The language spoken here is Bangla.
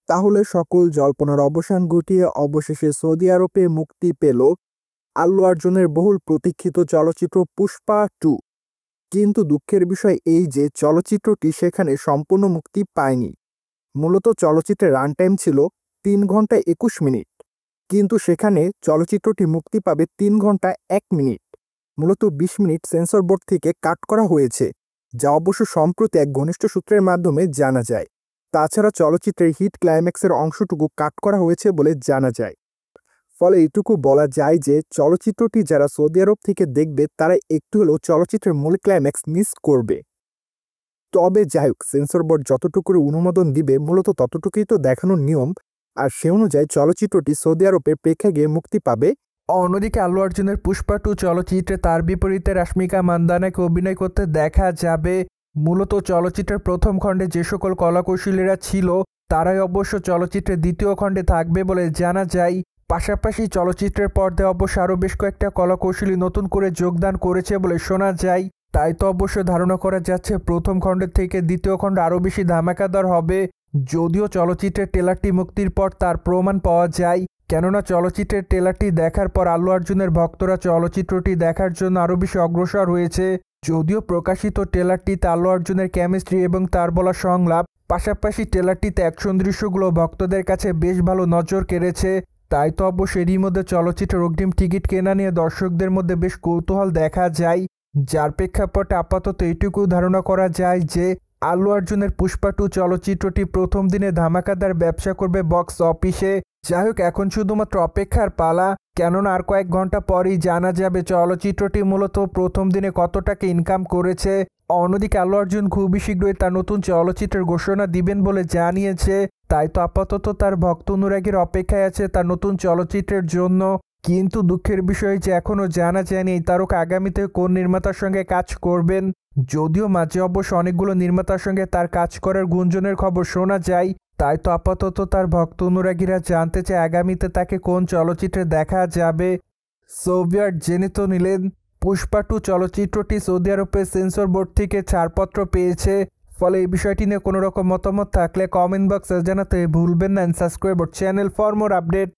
তাহলে সকল জল্পনার অবসান ঘটিয়ে অবশেষে সৌদি আরবে মুক্তি পেল আল্লু অর্জুনের বহুল প্রতীক্ষিত চলচ্চিত্র পুষ্পা 2। কিন্তু দুঃখের বিষয় এই যে চলচ্চিত্রটি সেখানে সম্পূর্ণ মুক্তি পায়নি। মূলত চলচ্চিত্রের রান টাইম ছিল 3 ঘন্টা 21 মিনিট, কিন্তু সেখানে চলচ্চিত্রটি মুক্তি পাবে 3 ঘন্টা 1 মিনিট। মূলত 20 মিনিট সেন্সর বোর্ড থেকে কাট করা হয়েছে, যা অবশ্য সম্প্রতি এক ঘনিষ্ঠ সূত্রের মাধ্যমে জানা যায়। তাছাড়া চলচ্চিত্রের হিট ক্লাইম্যাক্সের অংশটুকু কাট করা হয়েছে বলে জানা যায়। ফলে এটুকু বলা যায় যে চলচ্চিত্রটি যারা সৌদি আরব থেকে দেখবে তারা একটু হলেও চলচ্চিত্রের মূল ক্লাইম্যাক্স মিস করবে। তবে যাই হোক, সেন্সর বোর্ড যতটুকু অনুমোদন দিবে মূলত ততটুকুই তো দেখানোর নিয়ম, আর সে অনুযায়ী চলচ্চিত্রটি সৌদি আরবের প্রেক্ষাগৃহে মুক্তি পাবে। অন্যদিকে আল্লু অর্জুনের পুষ্পা 2 চলচ্চিত্রে তার বিপরীতে রাশ্মিকা মান্দানাকে অভিনয় করতে দেখা যাবে। মূলত চলচ্চিত্রের প্রথম খণ্ডে যে সকল কলাকৌশলীরা ছিল তারাই অবশ্য চলচ্চিত্রের দ্বিতীয় খণ্ডে থাকবে বলে জানা যায়। পাশাপাশি চলচ্চিত্রের পর্দায় অবশ্য আরও বেশ কয়েকটা কলাকৌশলী নতুন করে যোগদান করেছে বলে শোনা যায়। তাই তো অবশ্য ধারণা করা যাচ্ছে প্রথম খণ্ডের থেকে দ্বিতীয় খণ্ড আরও বেশি ধামাকাদার হবে। যদিও চলচ্চিত্রের ট্রেলারটি মুক্তির পর তার প্রমাণ পাওয়া যায়, কেননা চলচ্চিত্রের ট্রেলারটি দেখার পর আল্লু অর্জুনের ভক্তরা চলচ্চিত্রটি দেখার জন্য আরও বেশি অগ্রসর হয়েছে। যদিও প্রকাশিত ট্রেলারটিতে আল্লু অর্জুনের কেমিস্ট্রি এবং তার বলা সংলাপ, পাশাপাশি ট্রেলারটিতে অ্যাকশন দৃশ্যগুলো ভক্তদের কাছে বেশ ভালো নজর কেড়েছে। তাই তো অবশ্য এরই মধ্যে চলচ্চিত্রের অগ্রিম টিকিট কেনা নিয়ে দর্শকদের মধ্যে বেশ কৌতূহল দেখা যায়, যার প্রেক্ষাপটে আপাতত এইটুকু ধারণা করা যায় যে আল্লু অর্জুনের পুষ্পা 2 চলচ্চিত্রটি প্রথম দিনে ধামাকাদার ব্যবসা করবে বক্স অফিসে। যাই হোক, এখন শুধুমাত্র অপেক্ষার পালা, কেননা আর কয়েক ঘন্টা পরেই জানা যাবে চলচ্চিত্রটি মূলত প্রথম দিনে কত টাকা ইনকাম করেছে। অন্যদিকে আল্লু অর্জুন খুবই শীঘ্রই তার নতুন চলচ্চিত্রের ঘোষণা দিবেন বলে জানিয়েছে। তাই তো আপাতত তার ভক্ত অনুরাগীর অপেক্ষায় আছে তার নতুন চলচ্চিত্রের জন্য। কিন্তু দুঃখের বিষয় যে এখনও জানা যায়নি এই তারকা আগামীতে কোন নির্মাতার সঙ্গে কাজ করবেন। যদিও মাঝে অবশ্য অনেকগুলো নির্মাতার সঙ্গে তার কাজ করার গুঞ্জনের খবর শোনা যায়। তাই তো আপাতত তার ভক্ত অনুরাগীরা জানতে চায় আগামীতে তাকে কোন চলচ্চিত্রে দেখা যাবে। সোভিয়েত জেনে তো নিলেন পুষ্পা 2 চলচ্চিত্রটি সৌদি আরবের সেন্সর বোর্ড থেকে ছাড়পত্র পেয়েছে। ফলে এই বিষয়টি নিয়ে কোনো রকম মতামত থাকলে কমেন্ট বক্সে জানাতে ভুলবেন না। Subscribe channel for more update.